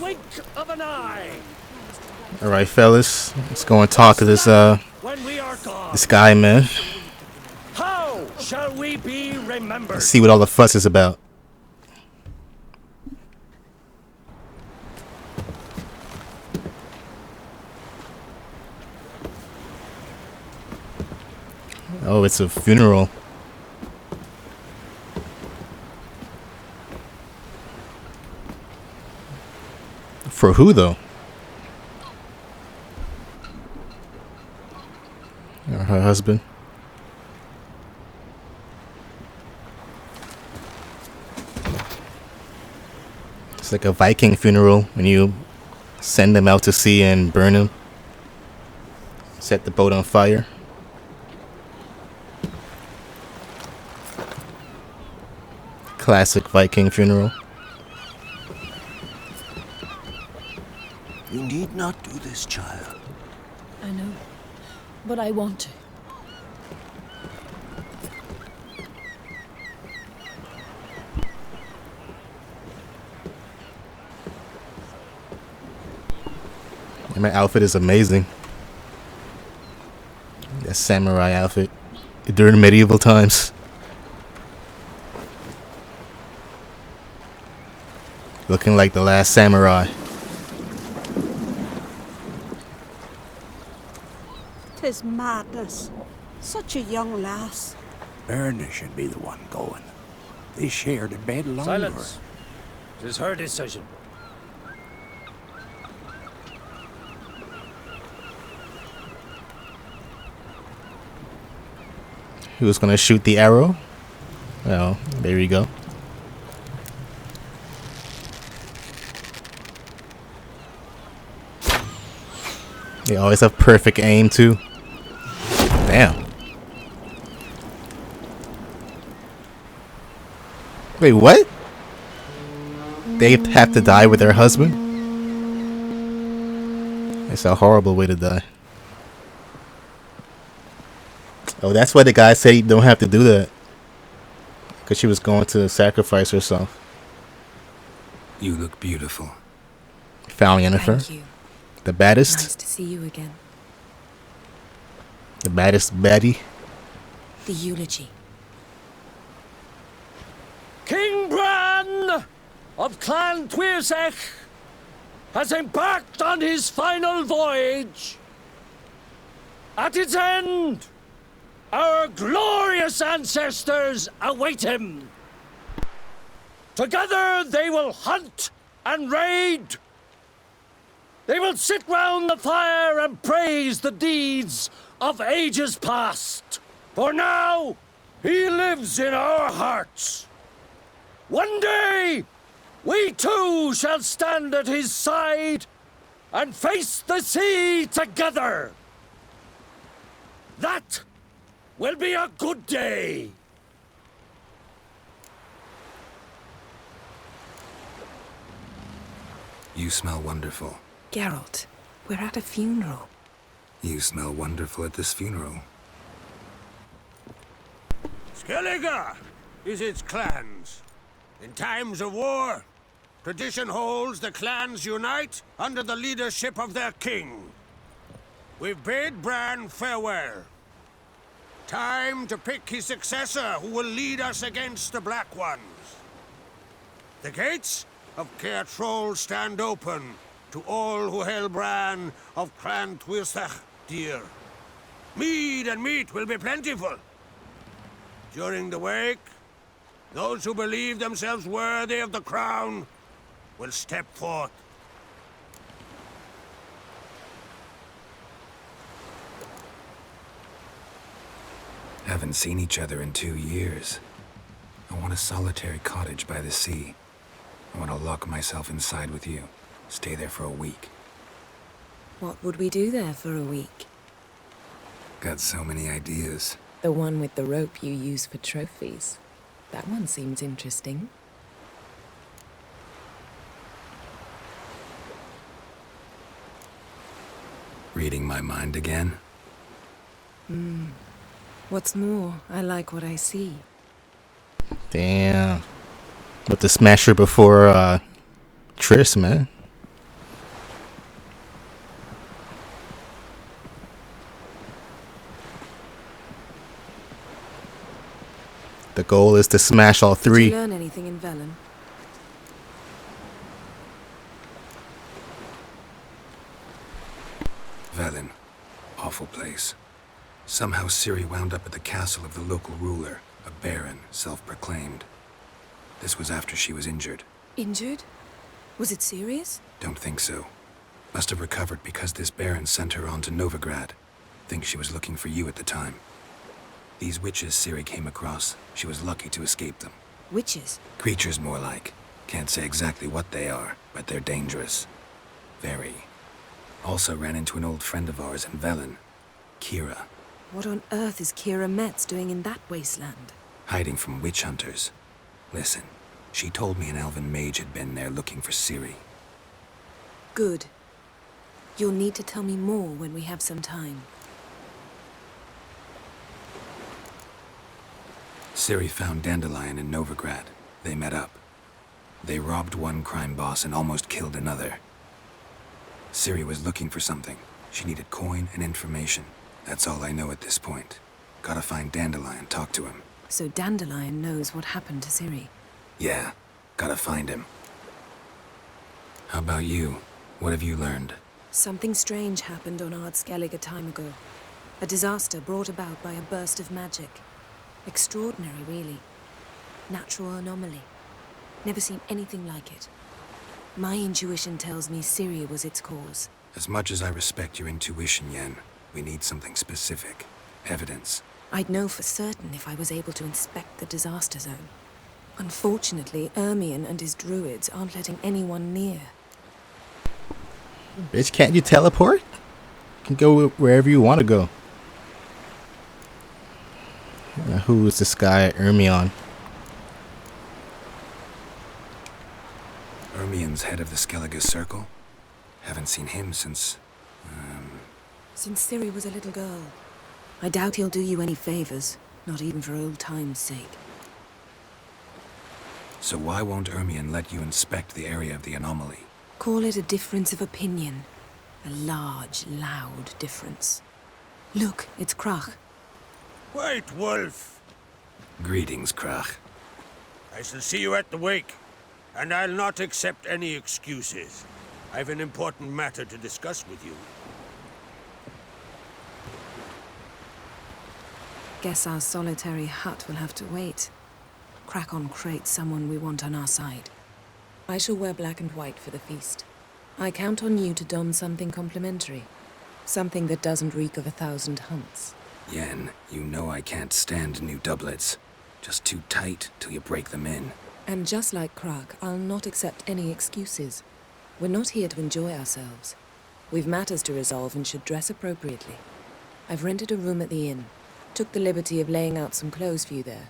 wink of an eye. All right, fellas, let's go and talk to this When we are gone, this guy, man. how shall we be remembered? Let's see what all the fuss is about. Oh, it's a funeral. For who, though? Or her husband? It's like a Viking funeral when you send them out to sea and burn them. Set the boat on fire. Classic Viking funeral. You need not do this, child. I know, but I want to. And my outfit is amazing. That samurai outfit during medieval times. Looking like the last samurai. 'Tis madness. Such a young lass. Erna should be the one going. They shared a bed longer. Silence. It is her decision. He was gonna shoot the arrow. Well, there you go. They always have perfect aim too. Damn. Wait, what? They have to die with their husband? It's a horrible way to die. Oh, that's why the guy said you don't have to do that. Because she was going to sacrifice herself. You look beautiful. Found Yennefer. Thank you. The baddest. Nice to see you again. The baddest baddie. The eulogy. King Bran of Clan Tuirsech has embarked on his final voyage. At its end, our glorious ancestors await him. Together they will hunt and raid. They will sit round the fire and praise the deeds of ages past. For now, he lives in our hearts. One day, we too shall stand at his side and face the sea together. That will be a good day. You smell wonderful. Geralt, we're at a funeral. You smell wonderful at this funeral. Skellige is its clans. In times of war, tradition holds the clans unite under the leadership of their king. We've bid Bran farewell. Time to pick his successor who will lead us against the Black Ones. The gates of Caer Troll stand open to all who held Bran of Clan Tuirsech dear. Mead and meat will be plentiful. During the wake, those who believe themselves worthy of the crown will step forth. Haven't seen each other in 2 years. I want a solitary cottage by the sea. I want to lock myself inside with you. Stay there for a week. What would we do there for a week? Got so many ideas. The one with the rope you use for trophies. That one seems interesting. Reading my mind again? What's more, I like what I see. Damn. With the smasher before Triss, man. The goal is to smash all Did three. you learn anything in Velen? Velen. Awful place. Somehow Ciri wound up at the castle of the local ruler, a baron, self-proclaimed. This was after she was injured. Injured? Was it serious? Don't think so. Must have recovered because this baron sent her on to Novigrad. Think she was looking for you at the time. These witches Ciri came across, she was lucky to escape them. Witches? Creatures more like. Can't say exactly what they are, but they're dangerous. Very. Also ran into an old friend of ours in Velen, Kira, What on earth is Kira Metz doing in that wasteland? hiding from witch hunters. Listen, she told me an elven mage had been there looking for Ciri. Good. You'll need to tell me more when we have some time. Ciri found Dandelion in Novigrad. They met up. They robbed one crime boss and almost killed another. Ciri was looking for something. She needed coin and information. That's all I know at this point. Gotta find Dandelion, talk to him. So Dandelion knows what happened to Ciri. Yeah, gotta find him. How about you? What have you learned? Something strange happened on Skellig a time ago. A disaster brought about by a burst of magic. Extraordinary, really. Natural anomaly. Never seen anything like it. My intuition tells me Ciri was its cause. As much as I respect your intuition, Yen, we need something specific. Evidence. I'd know for certain if I was able to inspect the disaster zone. Unfortunately, Ermion and his druids aren't letting anyone near. Bitch, can't you teleport? You can go wherever you want to go. Who is this guy, Ermion? Ermion's head of the Skellige Circle? Haven't seen him since... Since Ciri was a little girl. I doubt he'll do you any favors, not even for old time's sake. So why won't Ermion let you inspect the area of the anomaly? Call it a difference of opinion. A large, loud difference. Look, it's Krach. White Wolf, Greetings, Krach. I shall see you at the wake, and I'll not accept any excuses. I've an important matter to discuss with you. Guess our solitary hut will have to wait. Crack on crate someone we want on our side. I shall wear black and white for the feast. I count on you to don something complimentary. Something that doesn't reek of 1,000 hunts. Yen, you know I can't stand new doublets. Just too tight till you break them in. And just like Krach, I'll not accept any excuses. We're not here to enjoy ourselves. We've matters to resolve and should dress appropriately. I've rented a room at the inn. Took the liberty of laying out some clothes for you there.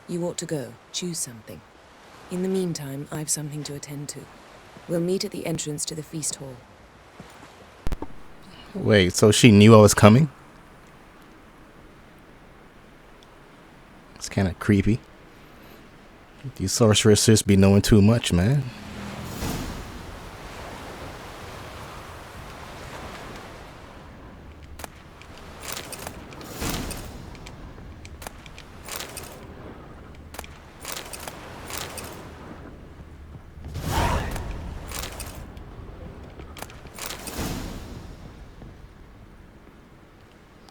You ought to go. Choose something. In the meantime, I've something to attend to. We'll meet at the entrance to the feast hall. Wait, so she knew I was coming? It's kind of creepy. These sorceresses be knowing too much, man.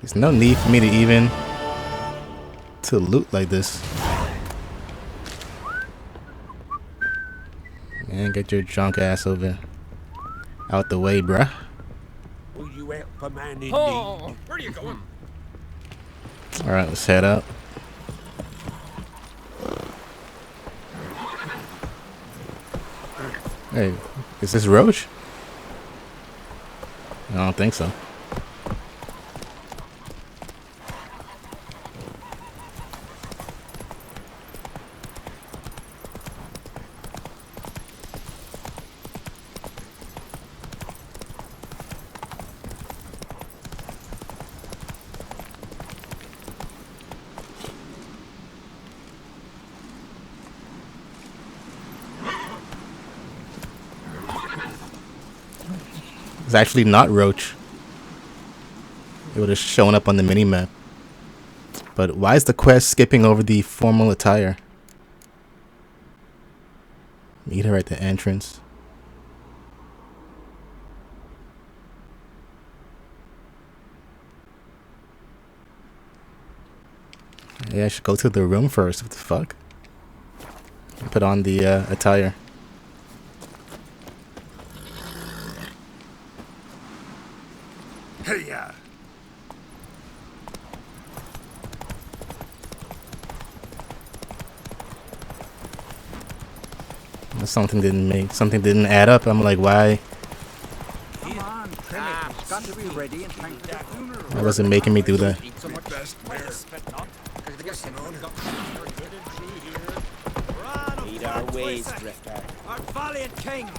There's no need for me to even to loot like this. Man, get your drunk ass over out the way, bruh. Will you help a man in need? Oh, where are you going? Alright, let's head up. Hey, is this Roach? I don't think so. It's actually not Roach. It would have shown up on the mini map. But why is the quest skipping over the formal attire? Meet her at the entrance. Yeah, I should go to the room first. What the fuck? Put on the attire. Hey, ya. Something didn't add up. I'm like, why? Come on, trim it. It's got to be ready in time for the funeral. Why was it making me do that? Lead our ways, Drifter. Our valiant king.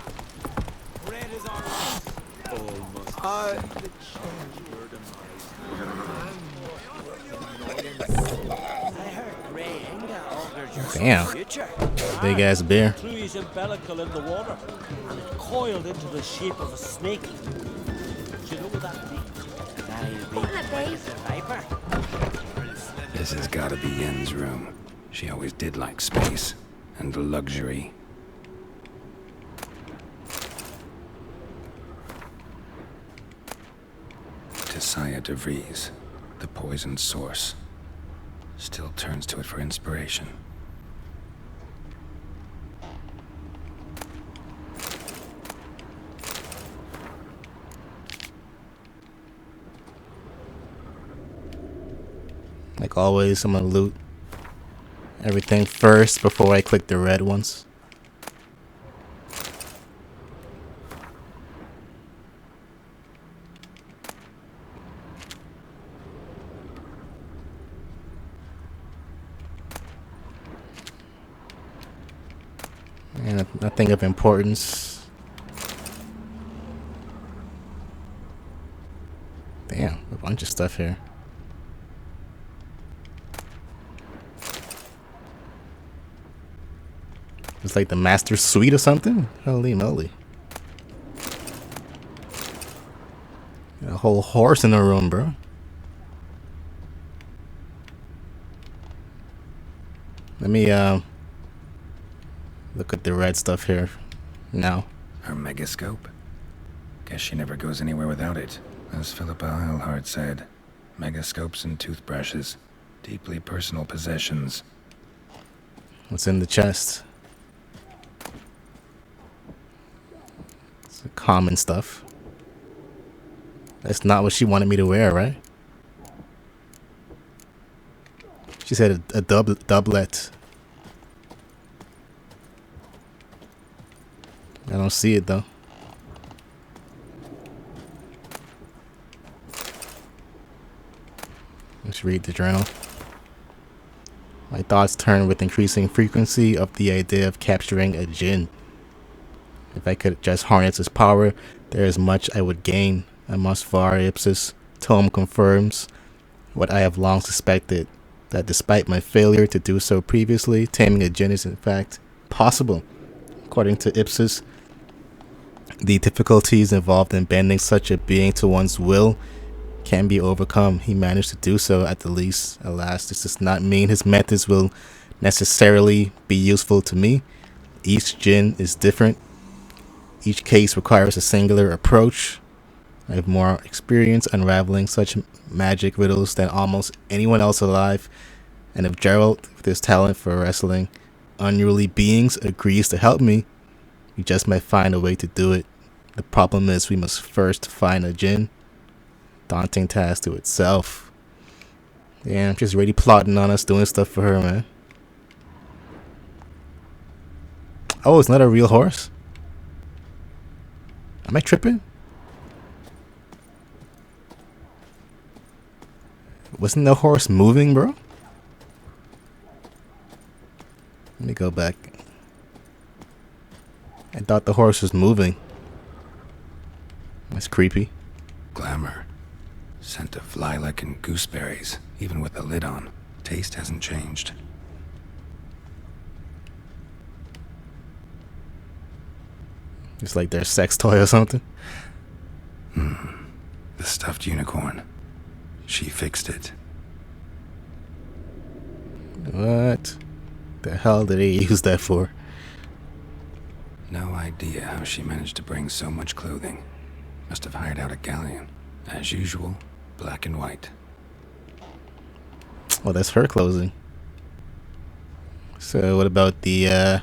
Red is our Damn. Big ass bear. Threw his umbilical in the water and it coiled into the shape of a snake. Do you know what that means? This has got to be Yen's room. She always did like space and luxury. Tisaya DeVries, the poison source, still turns to it for inspiration. Like always, I'm gonna loot everything first before I click the red ones. And nothing of importance. Damn, a bunch of stuff here. It's like the master suite or something? Holy moly. Got a whole horse in the room, bro. Let me look at the red stuff here now. Her megascope? Guess she never goes anywhere without it. As Philippa Eilhart said, megascopes and toothbrushes, deeply personal possessions. What's in the chest? It's common stuff. That's not what she wanted me to wear, right? She said a doublet. I don't see it though. Let's read the journal. My thoughts turn with increasing frequency of the idea of capturing a djinn. If I could just harness its power, there is much I would gain. A Mosvar ipsis tome confirms what I have long suspected, that despite my failure to do so previously, taming a djinn is in fact possible. According to Ipsis, the difficulties involved in bending such a being to one's will can be overcome. He managed to do so at the least. Alas, this does not mean his methods will necessarily be useful to me. Each djinn is different. Each case requires a singular approach. I have more experience unraveling such magic riddles than almost anyone else alive. And if Gerald, with his talent for wrestling unruly beings, agrees to help me, we just might find a way to do it. The problem is we must first find a djinn. Daunting task to itself. Yeah, I'm just really plotting on us doing stuff for her, man. Oh, it's not a real horse? Am I tripping? Wasn't the horse moving, bro? Let me go back. I thought the horse was moving. That's creepy. Glamour. Scent of lilac and gooseberries, even with the lid on. Taste hasn't changed. It's like their sex toy or something. The stuffed unicorn. She fixed it. What the hell did he use that for? No idea how she managed to bring so much clothing. Must have hired out a galleon. As usual, black and white. Well, that's her closing. So what about the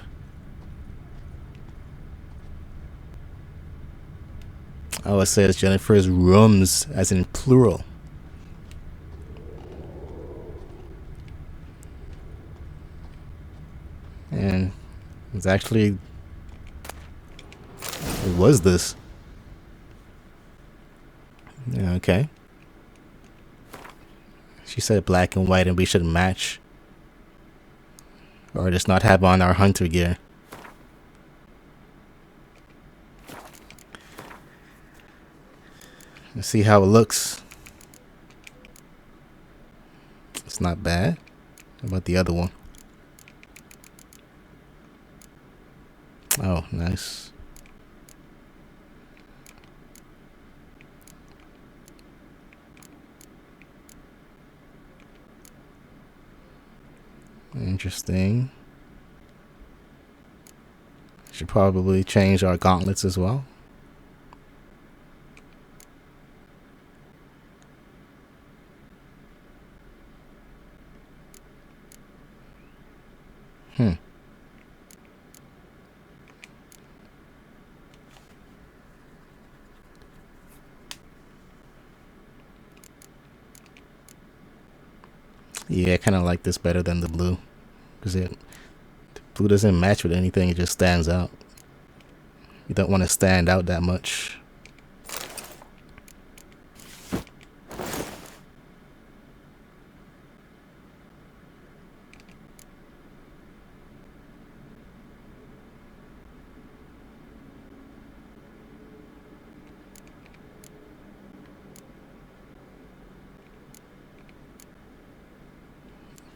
oh, it says Jennifer's rooms as in plural. And it's actually, it was this. Yeah, okay. She said black and white and we should match. Or just not have on our hunter gear. Let's see how it looks. It's not bad. How about the other one? Oh, nice. Interesting. Should probably change our gauntlets as well. Yeah, I kind of like this better than the blue. Because the blue doesn't match with anything, it just stands out. You don't want to stand out that much.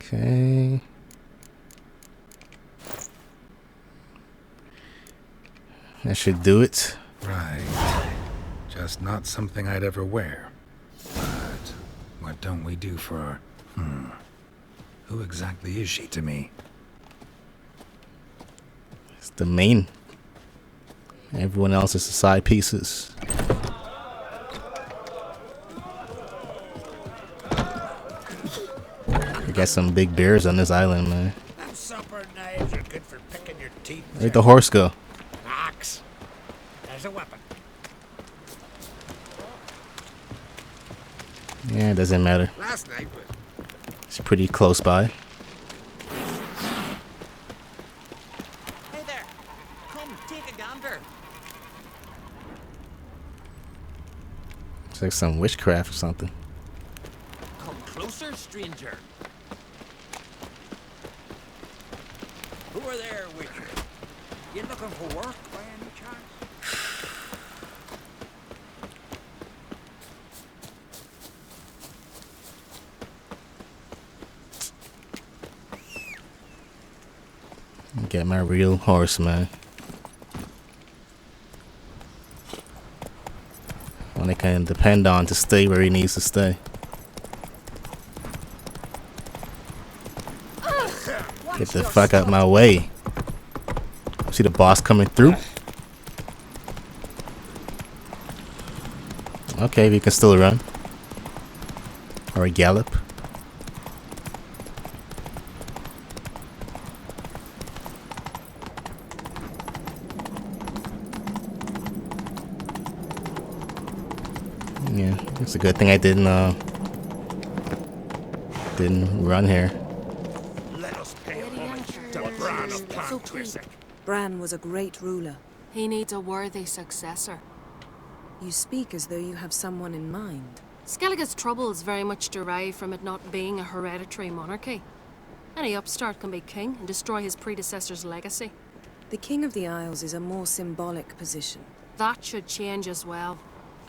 Okay. That should do it. Right. Just not something I'd ever wear. But what don't we do for her? Who exactly is she to me? It's the main. Everyone else is the side pieces. We got some big bears on this island, man. Them supper knives are good for picking your teeth. Where'd the horse go? Axe. There's a weapon. Yeah, it doesn't matter. Last night was... It's pretty close by. Hey there. Come, take a gander. It's like some witchcraft or something. Come closer, stranger. Who are there with you? You looking for work by any chance? Get my real horse, man. One I can depend on to stay where he needs to stay. Get the fuck out my way. See the boss coming through? Okay, we can still run. Or gallop. Yeah, it's a good thing I didn't run here. Let us pay homage to Bran of Plantwissac. Bran was a great ruler. He needs a worthy successor. You speak as though you have someone in mind. Skellige's troubles very much derive from it not being a hereditary monarchy. Any upstart can be king and destroy his predecessor's legacy. The King of the Isles is a more symbolic position. That should change as well.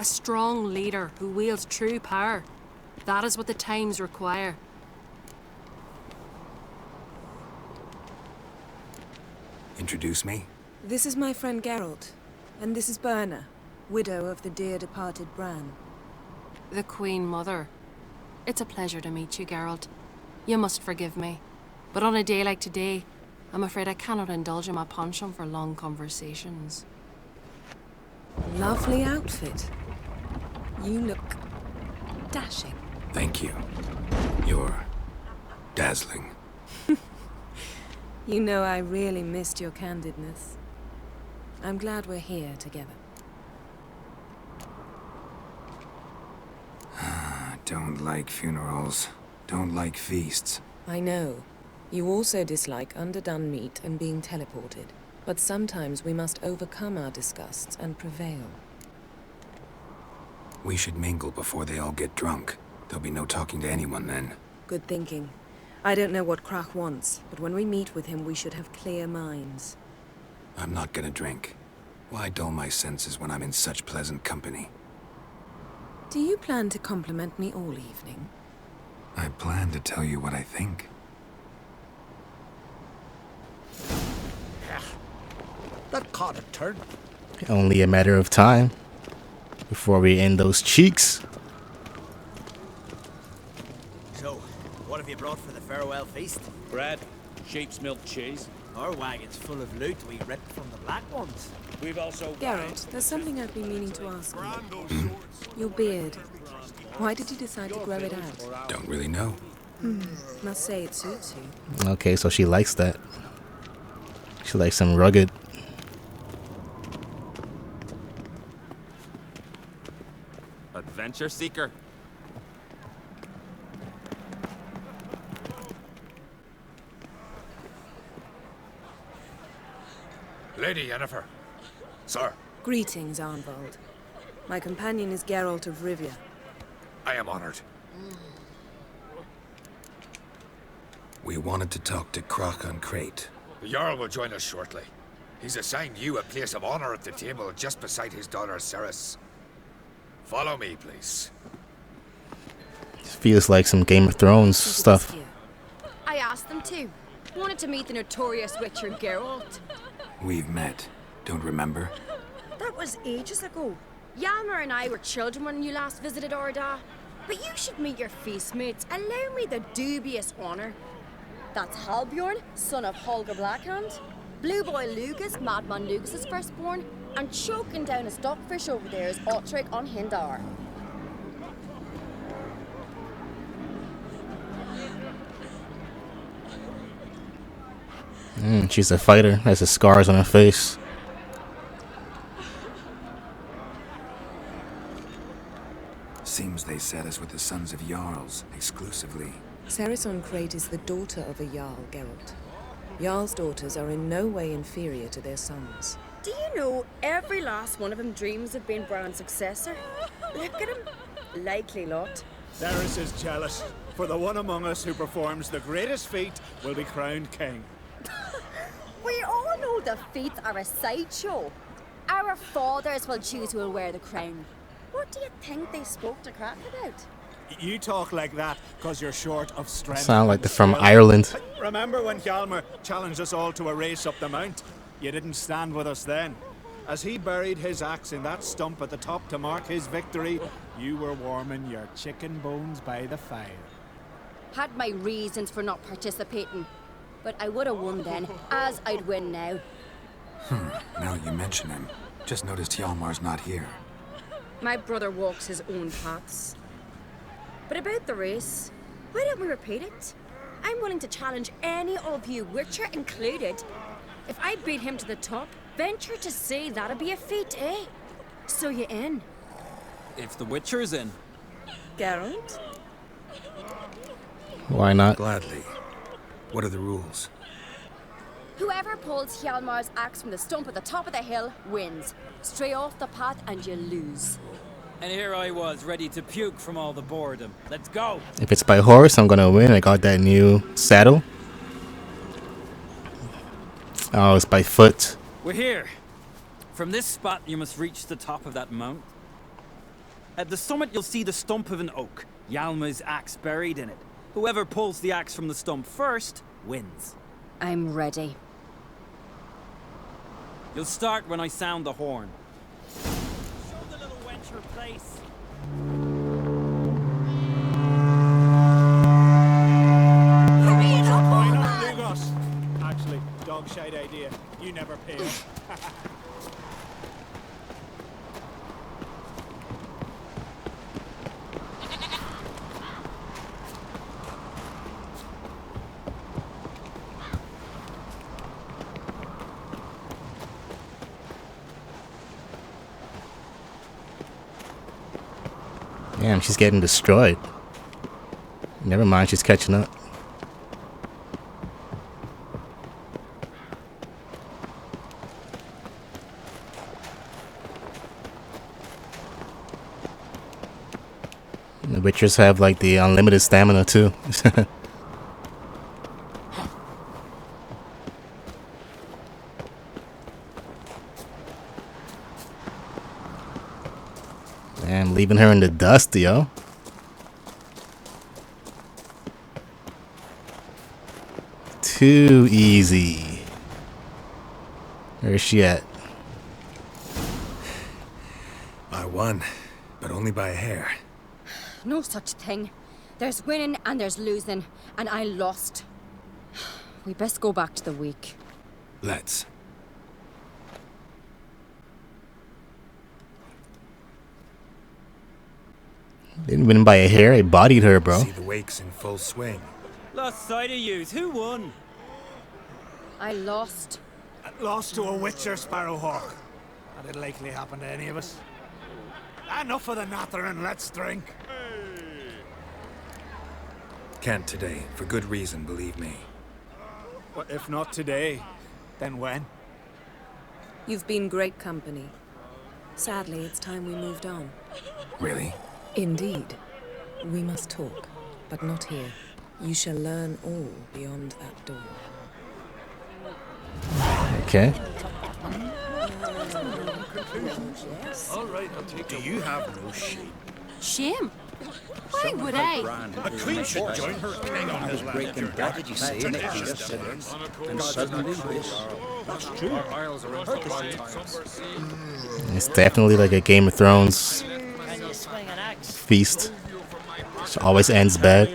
A strong leader who wields true power. That is what the times require. Introduce me? This is my friend Geralt, and this is Berna, widow of the dear departed Bran. The Queen Mother. It's a pleasure to meet you, Geralt. You must forgive me. But on a day like today, I'm afraid I cannot indulge in my penchant for long conversations. Lovely outfit. You look dashing. Thank you. You're dazzling. You know, I really missed your candidness. I'm glad we're here together. Don't like funerals. Don't like feasts. I know. You also dislike underdone meat and being teleported. But sometimes we must overcome our disgusts and prevail. We should mingle before they all get drunk. There'll be no talking to anyone then. Good thinking. I don't know what Krach wants, but when we meet with him, we should have clear minds. I'm not gonna drink. Why dull my senses when I'm in such pleasant company? Do you plan to compliment me all evening? I plan to tell you what I think. That caught a turn. Only a matter of time before we end those cheeks. So, what have you brought for the farewell feast? Bread, sheep's milk cheese. Our wagon's full of loot we ripped from the black ones. We've also... Geralt, there's something I've been meaning to ask you. Your beard. Why did you decide to grow it out? Don't really know. Must say it suits you. Okay, so she likes that. She likes some rugged. Adventure seeker. Lady Yennefer. Sir, Greetings, Arnvald. My companion is Geralt of Rivia. I am honored. We wanted to talk to Krach on Crate. The Jarl will join us shortly. He's assigned you a place of honor at the table just beside his daughter Ceres. Follow me, please. Feels like some Game of Thrones stuff. I asked them to. Wanted to meet the notorious Witcher Geralt. We've met. Don't remember? That was ages ago. Yalmer and I were children when you last visited Orda. But you should meet your feast mates. Allow me the dubious honor. That's Halbjorn, son of Holger Blackhand. Blue Boy Lugas, Madman Lugas's firstborn. And choking down a stockfish over there is Otric on Hindar. She's a fighter. Has the scars on her face. Seems they set us with the sons of Jarls, exclusively. Ceres on Crate is the daughter of a Jarl, Geralt. Jarl's daughters are in no way inferior to their sons. Do you know every last one of them dreams of being Bran's successor? Look at him. Likely lot. Ceres is jealous, for the one among us who performs the greatest feat will be crowned king. We all know the feats are a sideshow. Our fathers will choose who will wear the crown. What do you think they spoke to Krach about? You talk like that because you're short of strength. Sound like they're from Ireland. Remember when Hjalmar challenged us all to a race up the mount? You didn't stand with us then. As he buried his axe in that stump at the top to mark his victory, you were warming your chicken bones by the fire. Had my reasons for not participating. But I would have won then, as I'd win now. Now that you mention him, just noticed Hjalmar's not here. My brother walks his own paths. But about the race, why don't we repeat it? I'm willing to challenge any of you, Witcher included. If I beat him to the top, venture to say that'd be a feat, eh? So you in? If the Witcher's in. Geralt? Why not? Gladly. What are the rules? Whoever pulls Hjalmar's axe from the stump at the top of the hill wins. Stray off the path and you lose. And here I was, ready to puke from all the boredom. Let's go! If it's by horse, I'm gonna win. I got that new saddle. Oh, it's by foot. We're here. From this spot, you must reach the top of that mount. At the summit, you'll see the stump of an oak. Yalma's axe buried in it. Whoever pulls the axe from the stump first wins. I'm ready. You'll start when I sound the horn. Show the little wench her place. Hurry it up, old man! never pay. Damn, she's getting destroyed. Never mind, she's catching up. The Witchers have like the unlimited stamina too. Damn, leaving her in the dust, yo. Too easy. Where's she at? I won, but only by a hair. No such thing. There's winning and there's losing, and I lost. We best go back to the week. Let's. Didn't win by a hair, I bodied her, bro. See the wakes in full swing. Lost sight of yous. Who won? I lost. Lost to a Witcher, Sparrowhawk. That'd likely happen to any of us. Enough of the nattering, let's drink. Can't today, for good reason, believe me. Well, if not today, then when? You've been great company. Sadly, it's time we moved on. Really? Indeed. We must talk, but not here. You shall learn all beyond that door. Okay. All right, I'll take. Do you have no shame? Shame? Why would I? A queen should join her king on his breaking. What did you say? And suddenly this. That's true. It's definitely like a Game of Thrones feast. Which always ends bad.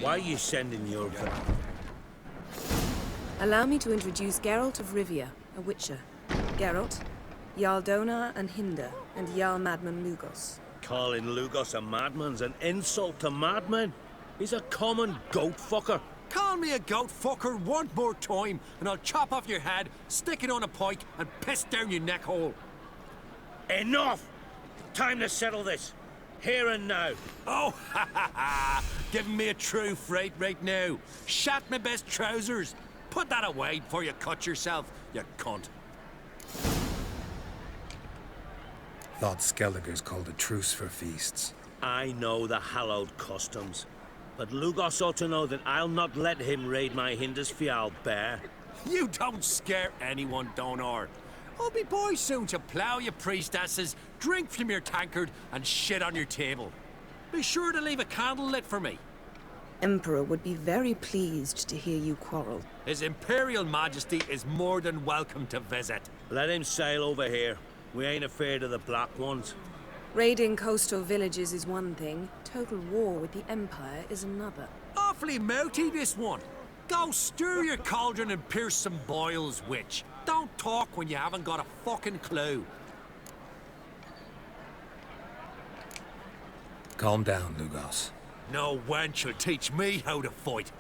Why are you sending your... Allow me to introduce Geralt of Rivia, a Witcher. Geralt, Jarl Donar and Hinder, and Jarl Madman Lugos. Calling Lugos a madman's an insult to madmen. He's a common goat fucker. Call me a goat fucker one more time, and I'll chop off your head, stick it on a pike, and piss down your neck hole. Enough! Time to settle this. Here and now. Oh, ha ha ha! Giving me a true fright right now. Shat my best trousers. Put that away before you cut yourself, you cunt. Thought Skelliger's called a truce for feasts. I know the hallowed customs, but Lugos ought to know that I'll not let him raid my Hindisfial bear. You don't scare anyone, Donar. I'll be boys soon to plough your priestesses, drink from your tankard, and shit on your table. Be sure to leave a candle lit for me. Emperor would be very pleased to hear you quarrel. His Imperial Majesty is more than welcome to visit. Let him sail over here. We ain't afraid of the Black Ones. Raiding coastal villages is one thing. Total war with the Empire is another. Awfully mouty, this one. Go stir your cauldron and pierce some boils, witch. Don't talk when you haven't got a fucking clue. Calm down, Lugos. No wench will teach me how to fight.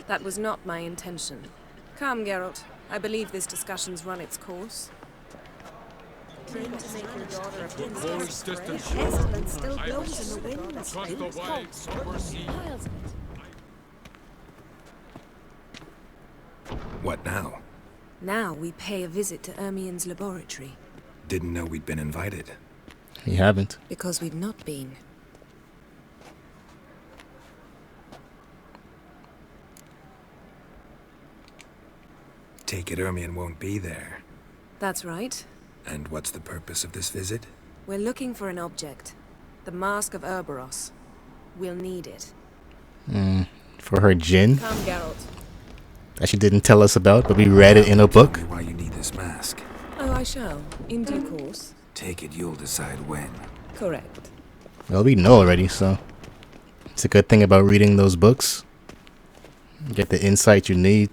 That was not my intention. Come, Geralt. I believe this discussion's run its course. Claim to make your daughter a princess. The pestilence still blows in the winds. Piles of it. What now? Now we pay a visit to Ermien's laboratory. Didn't know we'd been invited. You haven't. Because we've not been. Take it Ermien won't be there. That's right. And what's the purpose of this visit? We're looking for an object. The Mask of Urboros. We'll need it. For her djinn? Come, Geralt. That she didn't tell us about, but we read it in a book. Tell me why you need this mask. Oh, I shall. In due course. Take it you'll decide when. Correct. Well, we know already, so it's a good thing about reading those books. You get the insight you need.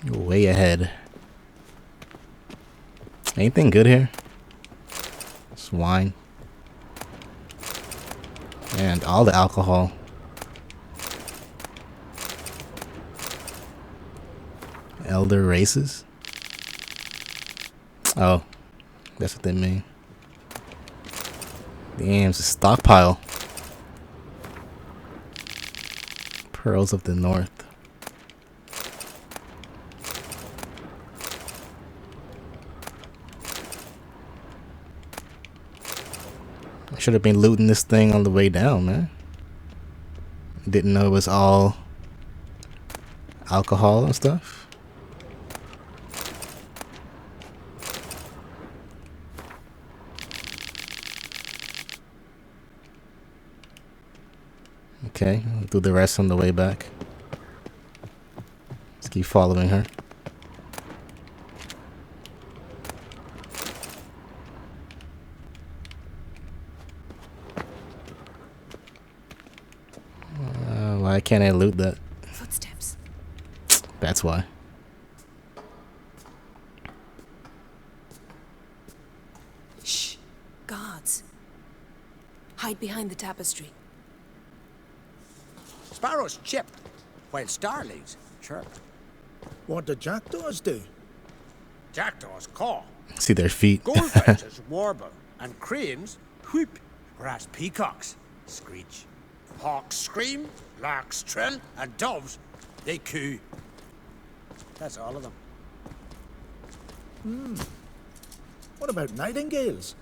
Way ahead. Anything good here? It's wine. And all the alcohol. Elder races? Oh, that's what they mean. Damn, it's a stockpile. Pearls of the North. I should have been looting this thing on the way down, man. Didn't know it was all alcohol and stuff. Okay, I'll do the rest on the way back. Let's keep following her. Why can't I loot that? Footsteps. That's why. Shh. Guards. Hide behind the tapestry. Sparrows chip, while starlings chirp. What do jackdaws do? Jackdaws caw. See their feet. Goldfinches warble, and cranes whoop, whereas peacocks screech. Hawks scream, larks trill, and doves, they coo. That's all of them. What about nightingales?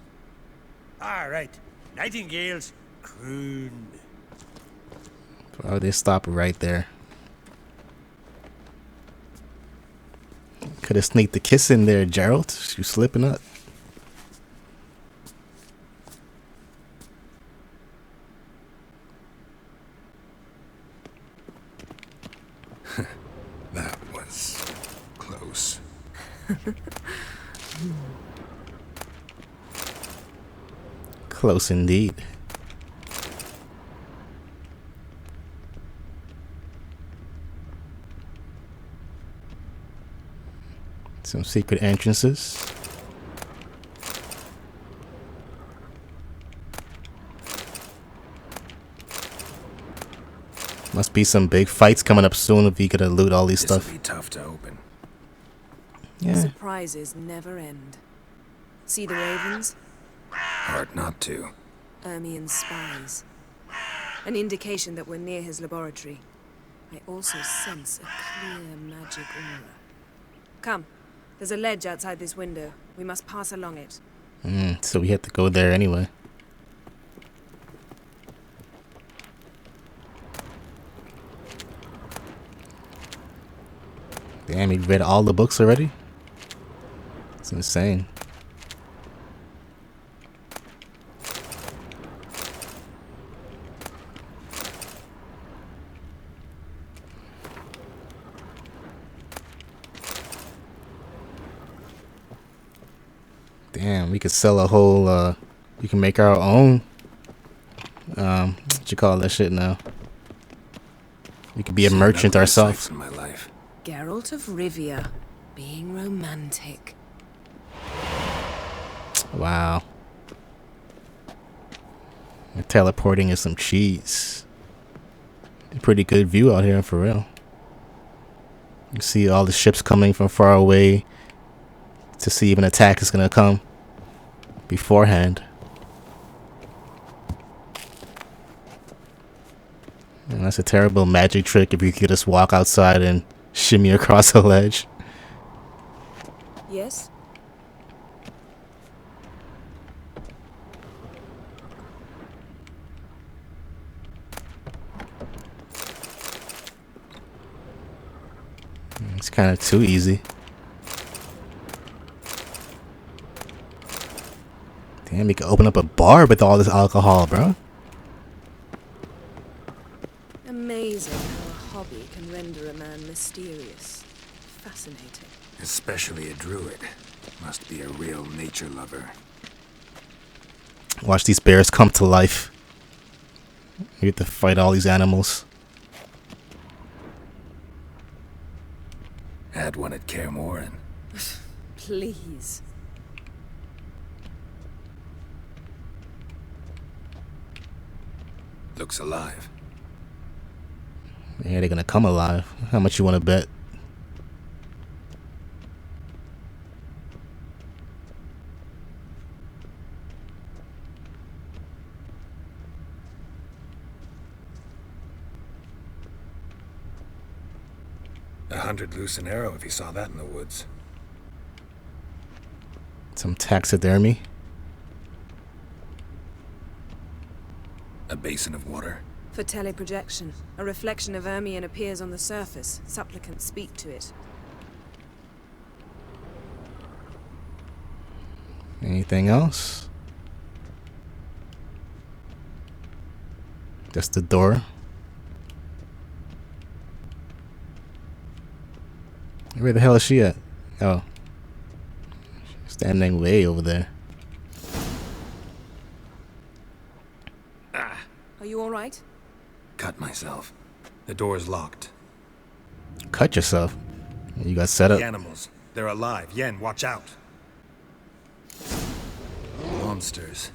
All right, nightingales croon. Oh, they stop right there. Could have sneaked the kiss in there, Gerald. You slipping up. That was close. Close indeed. Some secret entrances. Must be some big fights coming up soon if you gotta loot all these stuff. This'll be tough to open. Yeah. Surprises never end. See the ravens? Hard not to. Ermien's spies. An indication that we're near his laboratory. I also sense a clear magic aura. Come. There's a ledge outside this window. We must pass along it. So we have to go there anyway. Damn, he read all the books already? It's insane. Damn, we could sell a whole, we can make our own, what you call that shit now? We could be a merchant ourselves. In my life. Geralt of Rivia, being romantic. Wow. And teleporting is some cheese. A pretty good view out here for real. You see all the ships coming from far away to see if an attack is gonna come beforehand. And that's a terrible magic trick if you could just walk outside and shimmy across a ledge. Yes? It's kind of too easy. Damn, you could open up a bar with all this alcohol, bro. Amazing how a hobby can render a man mysterious. Fascinating. Especially a druid. Must be a real nature lover. Watch these bears come to life. You get to fight all these animals. Had one at Kaer Morhen. Please. Looks alive. Yeah, they're gonna come alive. How much you want to bet? $100 loose an arrow if he saw that in the woods. Some taxidermy. A basin of water. For teleprojection, a reflection of Ermion appears on the surface. Supplicants speak to it. Anything else? Just the door. Where the hell is she at? Oh. Standing way over there. Are you alright? Cut myself. The door's locked. Cut yourself? You got set up. The animals. They're alive. Yen, watch out. Monsters.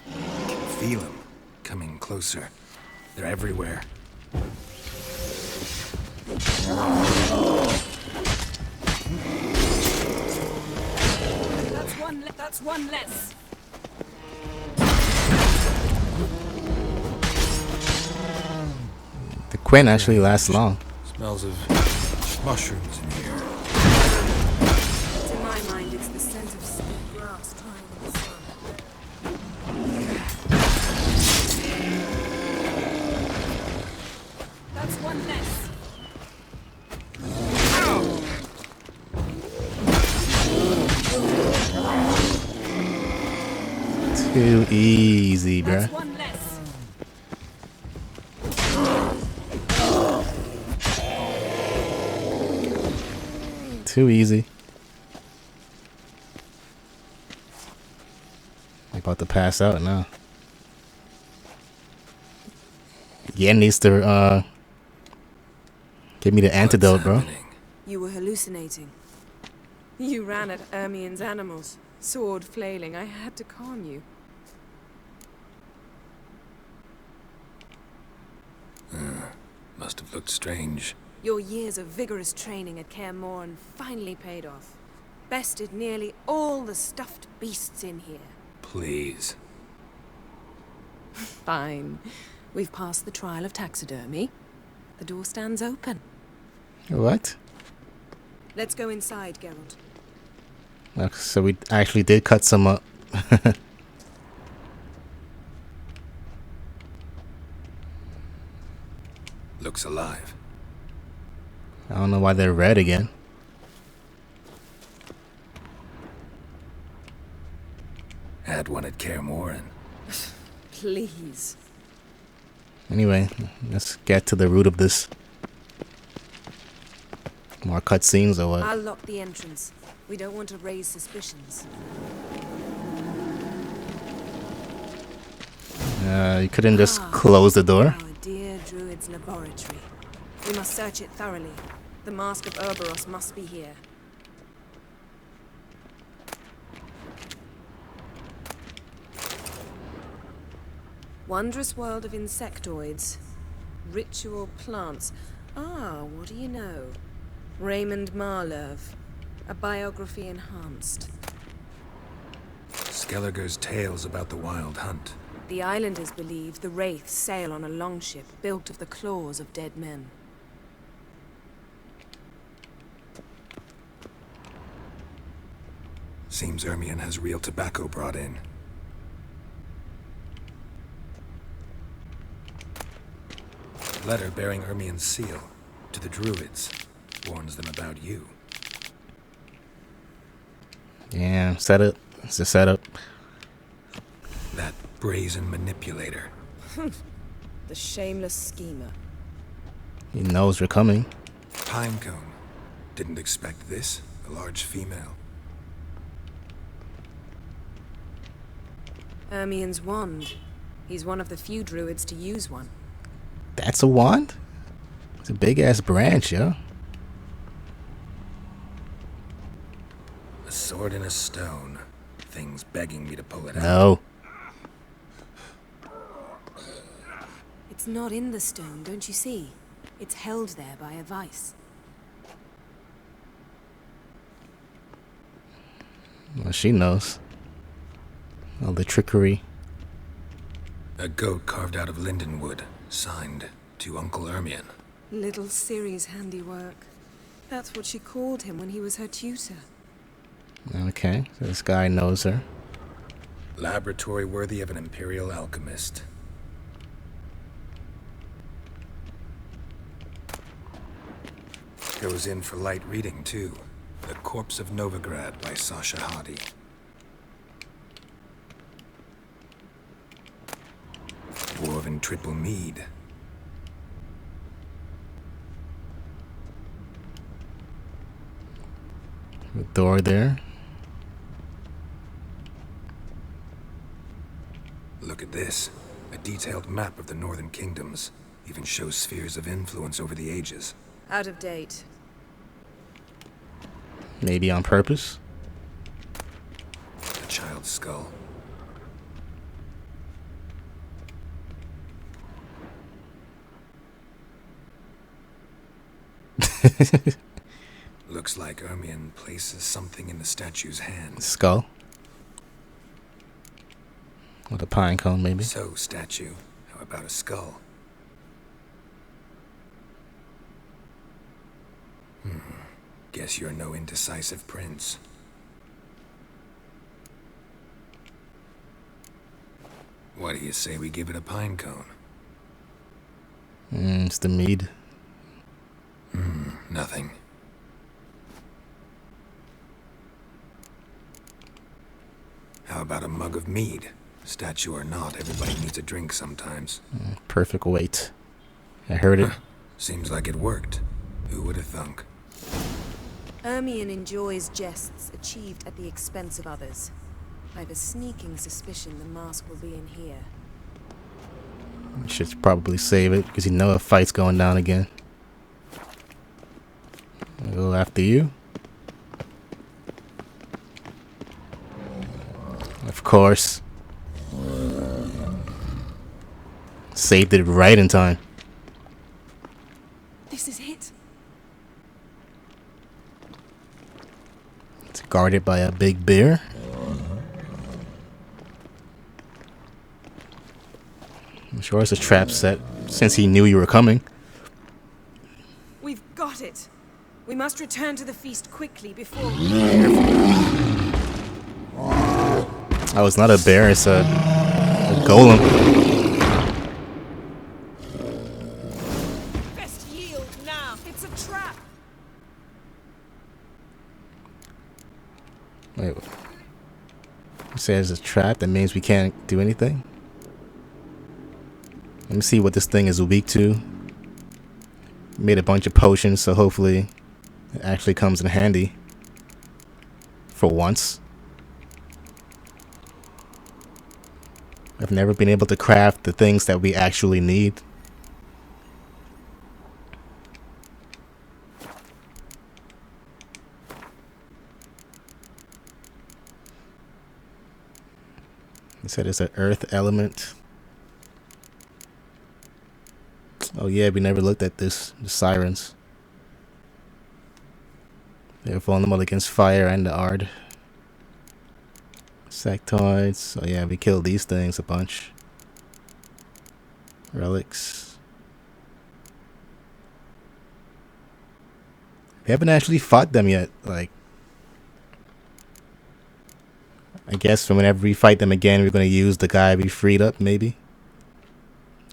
I can feel them. Coming closer. They're everywhere. That's one less. The Quinn actually lasts long. Smells of mushrooms in here. To my mind, it's the scent of steep grass drying in the sun. That's one less. Too easy, bruh. That's one less. Too easy. I'm about to pass out now. Yen needs to give me the antidote, bro. You were hallucinating. You ran at Ermion's animals, sword flailing. I had to calm you. Must have looked strange. Your years of vigorous training at Kaer Morhen finally paid off. Bested nearly all the stuffed beasts in here. Please. Fine. We've passed the trial of taxidermy. The door stands open. What? Let's go inside, Geralt. Okay, so we actually did cut some up. Looks alive. I don't know why they're red again. Had one at Kaer Morhen. Please. Anyway, let's get to the root of this. More cutscenes or what? I'll lock the entrance. We don't want to raise suspicions. You couldn't just close the door? Our dear druid's laboratory. We must search it thoroughly. The mask of Ouroboros must be here. Wondrous world of insectoids. Ritual plants. Ah, what do you know? Raymond Marlev. A biography enhanced. Skelliger's tales about the wild hunt. The islanders believe the wraiths sail on a longship built of the claws of dead men. Seems Ermion has real tobacco brought in. Letter bearing Ermion's seal to the druids. Warns them about you. Yeah, setup. It's a setup. That brazen manipulator. The shameless schemer. He knows you're coming. Pinecone. Didn't expect this. A large female. Ermion's wand. He's one of the few druids to use one. That's a wand? It's a big ass branch, yo. sword in a stone. Thing's begging me to pull it out. No. It's not in the stone, don't you see? It's held there by a vice. Well, she knows. All the trickery. A goat carved out of linden wood, signed to Uncle Ermion. Little Ciri's handiwork. That's what she called him when he was her tutor. Okay, so this guy knows her. Laboratory worthy of an imperial alchemist. Goes in for light reading, too. The Corpse of Novigrad by Sasha Hadi. Dwarven triple mead. The door there. Look at this. A detailed map of the northern kingdoms. Even shows spheres of influence over the ages. Out of date. Maybe on purpose. A child's skull. Looks like Ermion places something in the statue's hand. Skull. With a pine cone, maybe. So, statue, how about a skull? Guess you're no indecisive prince. What do you say we give it a pine cone? It's the mead. Nothing. How about a mug of mead? Statue or not, everybody needs a drink sometimes. Perfect weight. I heard it. Seems like it worked. Who would have thunk? Ermion enjoys jests achieved at the expense of others. I've a sneaking suspicion the mask will be in here. You should probably save it, because you know a fight's going down again. I'll go after you. Of course. Saved it right in time. This is it. It's guarded by a big bear. I'm sure it's a trap set, since he knew you were coming. We've got it. We must return to the feast quickly before... Oh, it's not a bear, it's a golem. Best yield now. It's a trap. Wait, you say it's a trap? That means we can't do anything? Let me see what this thing is weak to. Made a bunch of potions, so hopefully it actually comes in handy. For once. I've never been able to craft the things that we actually need. It said it's an earth element. Oh yeah, we never looked at this. The sirens. They're vulnerable against fire and the Ard. Sectoids. Oh yeah, we killed these things a bunch. Relics. We haven't actually fought them yet. Like, I guess whenever we fight them again, we're gonna use the guy we freed up, maybe.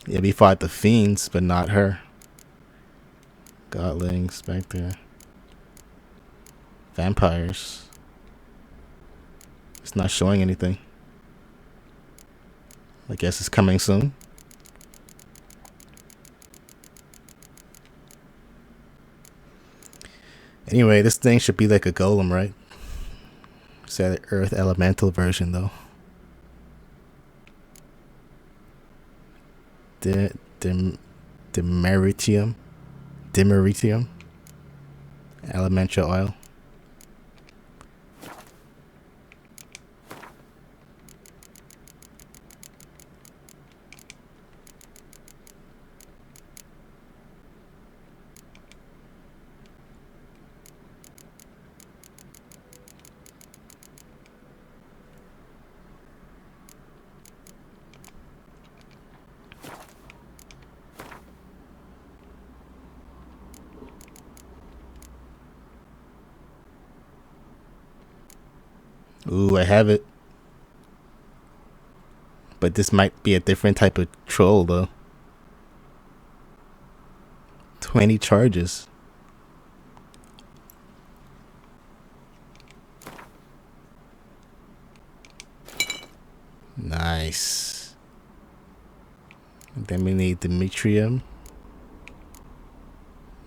Yeah, we fought the fiends, but not her. Godling, Spectre. Vampires. It's not showing anything. I guess it's coming soon. Anyway, this thing should be like a golem, right? It's that earth elemental version, though. Dimeritium. Elemental oil. Ooh, I have it. But this might be a different type of troll, though. 20 charges. Nice. And then we need Demetrium.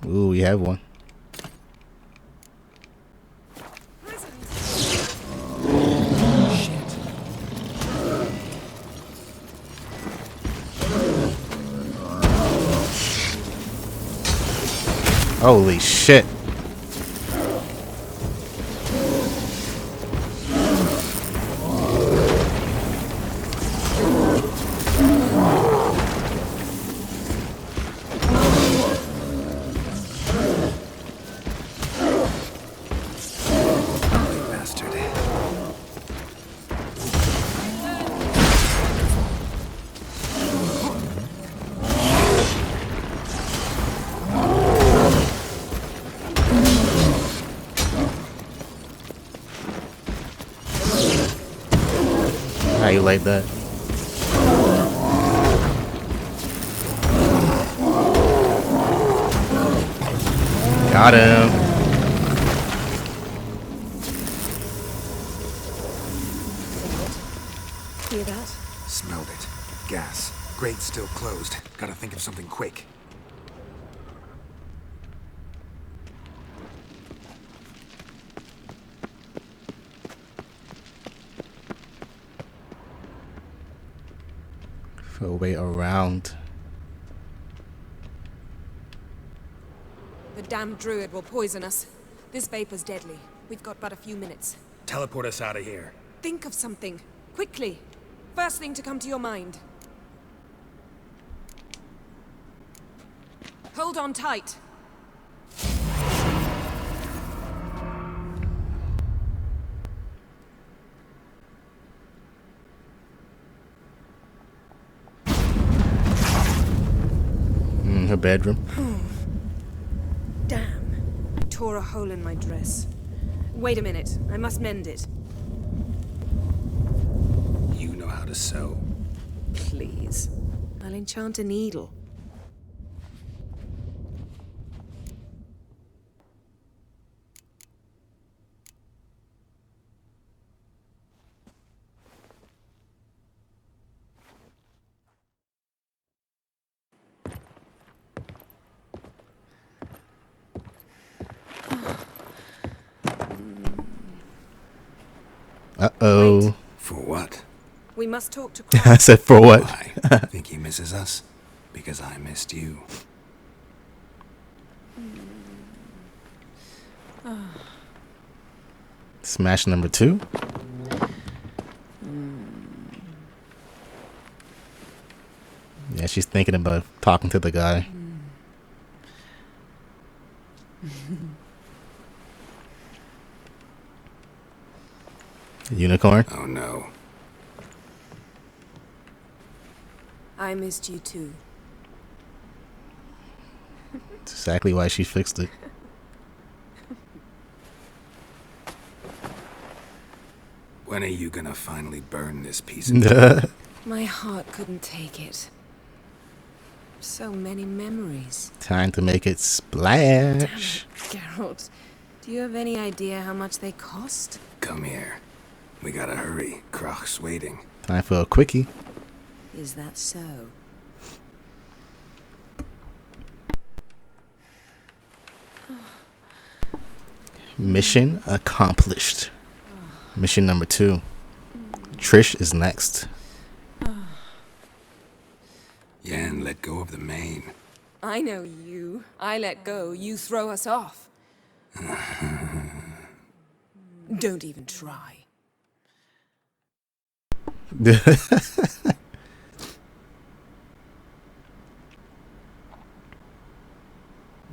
Ooh, we have one. Holy shit. How you like that? Got him. Hear that? Smelled it. Gas. Grate's still closed. Gotta think of something quick. For a way around. The damned druid will poison us. This vapor's deadly. We've got but a few minutes. Teleport us out of here. Think of something. Quickly. First thing to come to your mind. Hold on tight. Her bedroom. Damn. I tore a hole in my dress. Wait a minute. I must mend it. You know how to sew. Please. I'll enchant a needle. Uh-oh. Wait. For what? We must talk to I said for what? Why? Think he misses us? Because I missed you. Smash number 2. Yeah, she's thinking about talking to the guy. Unicorn? Oh no. I missed you too. That's exactly why she fixed it. When are you gonna finally burn this piece of My heart couldn't take it. So many memories. Time to make it splash. Geralt, do you have any idea how much they cost? Come here. We gotta hurry. Crach's waiting. Time for a quickie. Is that so? Mission accomplished. Mission number 2. Trish is next. Yen, let go of the mane. I know you. I let go, you throw us off. Don't even try.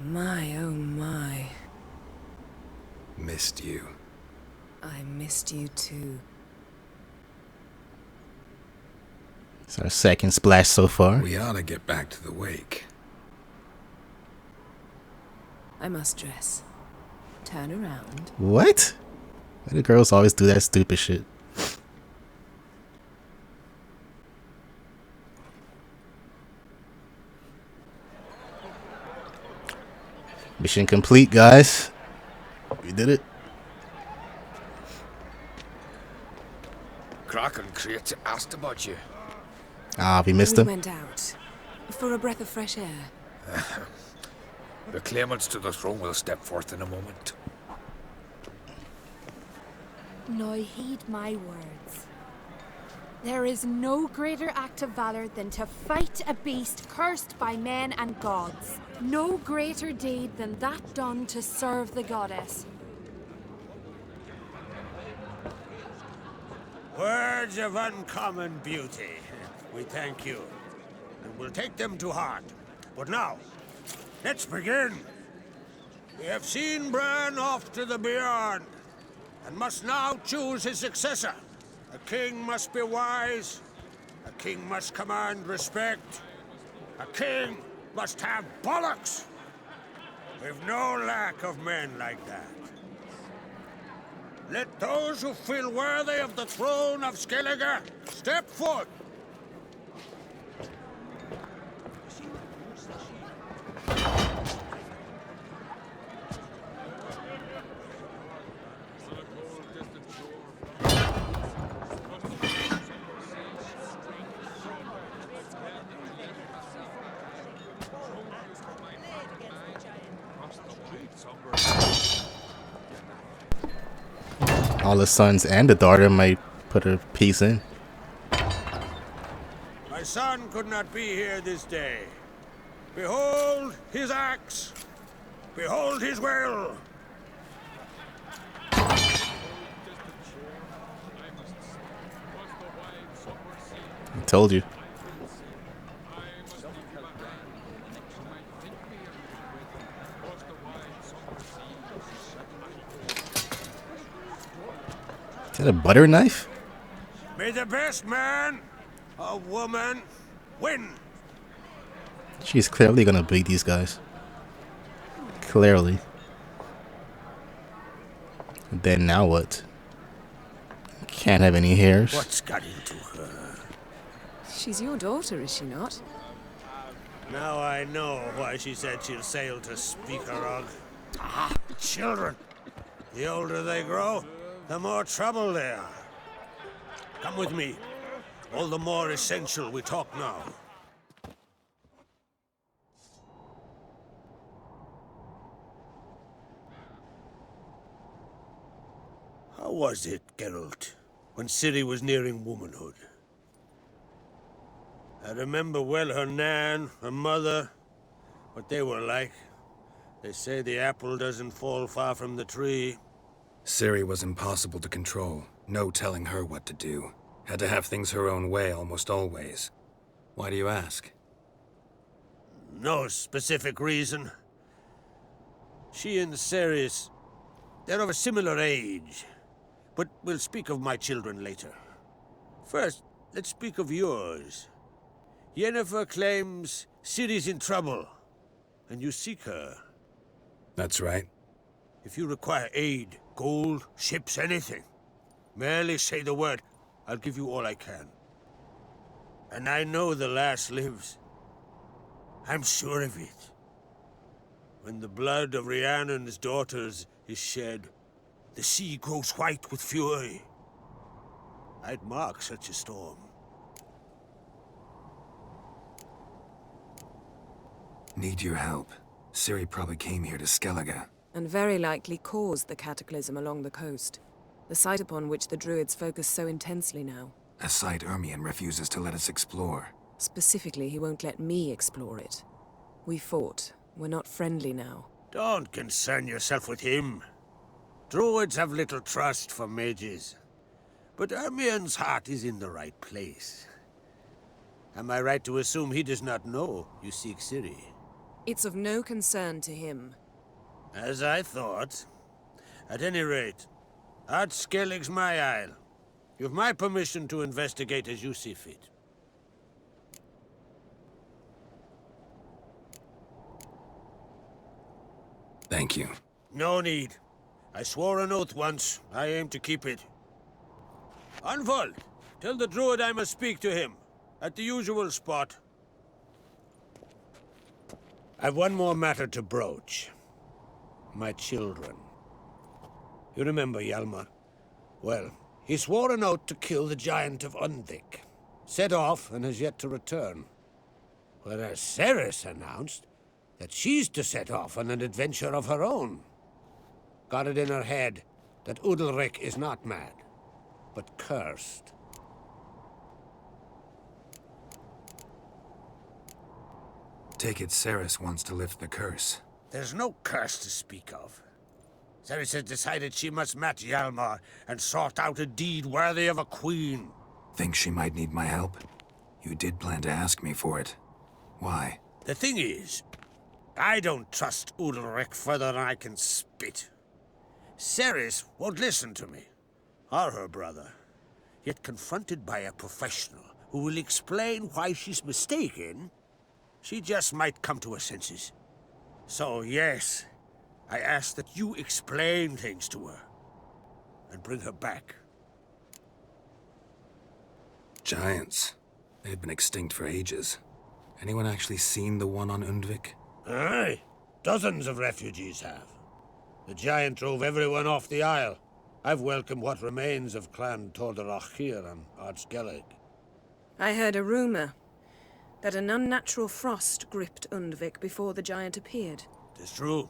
My, oh my. Missed you. I missed you too. It's our second splash so far. We ought to get back to the wake. I must dress. Turn around. What? The girls always do that stupid shit. Mission complete, guys. We did it. Croc and Crate asked about you. Ah, we missed We him. went out for a breath of fresh air. The claimants to the throne will step forth in a moment. Now heed my words. There is no greater act of valor than to fight a beast cursed by men and gods. No greater deed than that done to serve the goddess. Words of uncommon beauty. We thank you, and we'll take them to heart. But now, let's begin. We have seen Bran off to the beyond, and must now choose his successor. A king must be wise. A king must command respect. A king must have bollocks. We've no lack of men like that. Let those who feel worthy of the throne of Skellige step forth. All the sons and the daughter might put a piece in. My son could not be here this day. Behold his axe. Behold his will. I told you. Is that a butter knife? May the best man or woman win. She's clearly gonna beat these guys. Clearly. And then now what? Can't have any hairs. What's got into her? She's your daughter, is she not? Now I know why she said she'll sail to Speakerog. Ah, children. The older they grow, the more trouble they are. Come with me. All the more essential we talk now. How was it, Geralt, when Ciri was nearing womanhood? I remember well her nan, her mother, what they were like. They say the apple doesn't fall far from the tree. Ciri was impossible to control. No telling her what to do. Had to have things her own way almost always. Why do you ask? No specific reason. She and Ceres, they're of a similar age. But we'll speak of my children later. First, let's speak of yours. Yennefer claims Ciri's in trouble, and you seek her. That's right. If you require aid, gold, ships, anything, merely say the word. I'll give you all I can. And I know the lass lives. I'm sure of it. When the blood of Rhiannon's daughters is shed, the sea grows white with fury. I'd mark such a storm. Need your help. Ciri probably came here to Skellige. And very likely caused the cataclysm along the coast. The site upon which the Druids focus so intensely now. A site Ermion refuses to let us explore. Specifically, he won't let me explore it. We fought. We're not friendly now. Don't concern yourself with him. Druids have little trust for mages. But Ermion's heart is in the right place. Am I right to assume he does not know you seek Ciri? It's of no concern to him. As I thought. At any rate, Art Skellig's my isle. You've my permission to investigate as you see fit. Thank you. No need. I swore an oath once. I aim to keep it. Unfold, tell the druid I must speak to him. At the usual spot. I've one more matter to broach. My children. You remember Hjalmar? Well, he swore an oath to kill the giant of Undvik. Set off and has yet to return. Whereas Ceres announced that she's to set off on an adventure of her own. Got it in her head that Udalric is not mad, but cursed. Take it Ceres wants to lift the curse. There's no curse to speak of. Ceres has decided she must match Hjalmar and sort out a deed worthy of a queen. Think she might need my help? You did plan to ask me for it. Why? The thing is, I don't trust Udalric further than I can spit. Ceres won't listen to me, or her brother. Yet confronted by a professional who will explain why she's mistaken, she just might come to her senses. So yes, I ask that you explain things to her and bring her back. Giants. They've been extinct for ages. Anyone actually seen the one on Undvik? Aye, dozens of refugees have. The giant drove everyone off the isle. I've welcomed what remains of Clan Tordarach here on TheSkyliner. I heard a rumor that an unnatural frost gripped Undvik before the giant appeared. It's true.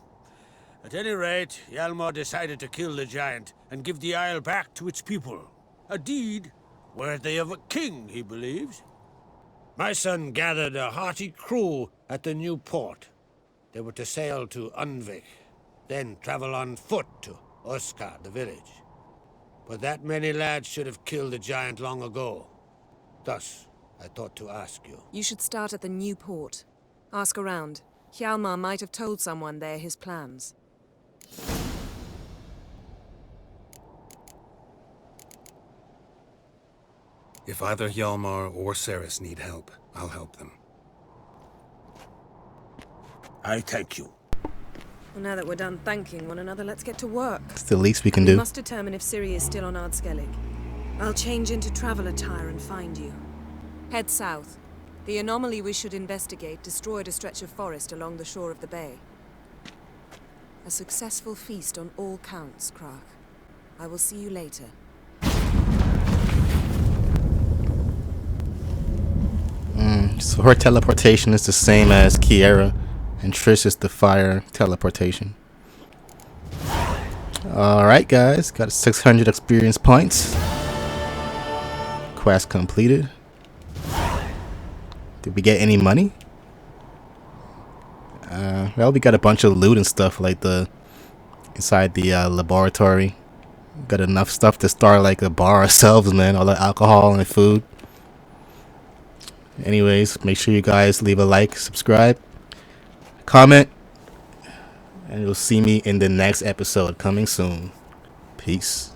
At any rate, Hjalmar decided to kill the giant and give the isle back to its people. A deed worthy of a king, he believes. My son gathered a hearty crew at the new port. They were to sail to Undvik, then travel on foot to Oskar, the village. But that many lads should have killed the giant long ago. Thus, I thought to ask you. You should start at the new port. Ask around. Hjalmar might have told someone there his plans. If either Hjalmar or Ceres need help, I'll help them. I thank you. Well, now that we're done thanking one another, let's get to work. It's the least we can We do. must determine if Ciri is still on TheSkyliner. I'll change into travel attire and find you. Head south. The anomaly we should investigate destroyed a stretch of forest along the shore of the bay. A successful feast on all counts, Krach. I will see you later. So her teleportation is the same as Kiera, and Trish is the fire teleportation. Alright guys, got 600 experience points. Quest completed. Did we get any money? Well, we got a bunch of loot and stuff like inside the laboratory. Got enough stuff to start like a bar ourselves, man. All the alcohol and food. Anyways, make sure you guys leave a like, subscribe, comment, and you'll see me in the next episode coming soon. Peace.